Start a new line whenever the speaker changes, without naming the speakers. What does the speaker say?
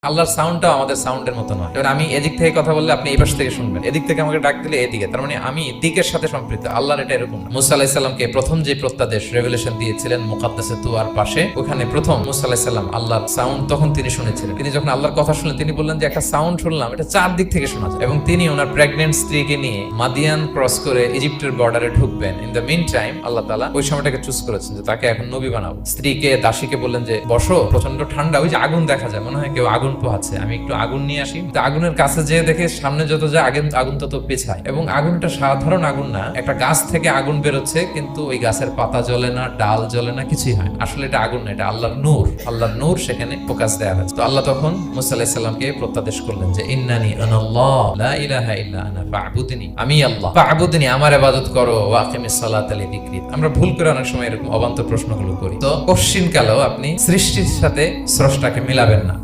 আল্লাহর সাউন্ডটাও আমাদের সাউন্ডের মতো নয়। এবার আমি এদিক থেকে কথা বললে আপনি এই পাশ থেকে শুনবেন, এদিক থেকে আমাকে ডাক দিলে এদিকে, তার মানে আমি দিকের সাথে সম্পৃক্ত। আল্লাহর এটা এরকম না। মুসা আলাইহিস সালামকে প্রথম যে প্রত্যাদেশ রেভেলেশন দিয়েছিলেন মুকাদ্দাসে তুয়ার পাশে, ওখানে প্রথম মুসা আলাইহিস সালাম আল্লাহর সাউন্ড তখন তিনি শুনেছিলেন। তিনি যখন আল্লাহর কথা শুনলেন তিনি বললেন যে একটা সাউন্ড শুনলাম, এটা চারদিক থেকে শোনা যায়। এবং তিনি ওনার প্রেগন্যান্ট স্ত্রীকে নিয়ে মাদিয়ান ক্রস করে ইজিপ্টের বর্ডারে ঢুকবেন। ইন দ্য মিন টাইম আল্লাহ তাআলা ওই সময়টাকে চুজ করেছেন যে তাকে এখন নবী বানাবো। স্ত্রীকে দাসীকে বললেন যে বসো, প্রচন্ড ঠান্ডা, ওই যে আগুন দেখা যায়, মনে হয় কেউ আগুন পোহাচ্ছে, আমি একটু আগুন নিয়ে আসি। আগুনের কাছে যেয়ে দেখে সামনে যত যায় আগুন তত পেছায়। এবং আগুনটা সাধারণ আগুন না, একটা গাছ থেকে আগুন বেরোচ্ছে, কিন্তু ওই গাছের পাতা জ্বলে না, ডাল জ্বলে না, কিছুই হয় না। আসলে এটা আগুন না, এটা আল্লাহর নূর। আল্লাহর নূর সেখানে ফোকাস দেয়া হয়েছে। তো আল্লাহ তখন মুসা আলাইহিস সালামকে প্রত্যাদেশ করলেন যে ইন্নানি আনাল্লাহ লা ইলাহা ইল্লা আনা ফা'বুদনি, আমি আল্লাহ, ফা'বুদনি, আমার ইবাদত করো, ওয়া আকিমিস সালাতা লিযিকরি। আমরা ভুল করে অনেক সময় এরকম অবান্তর প্রশ্নগুলো করি। তো কোশ্চিন কালেও আপনি সৃষ্টির সাথে স্রষ্টাকে মিলাবেন না।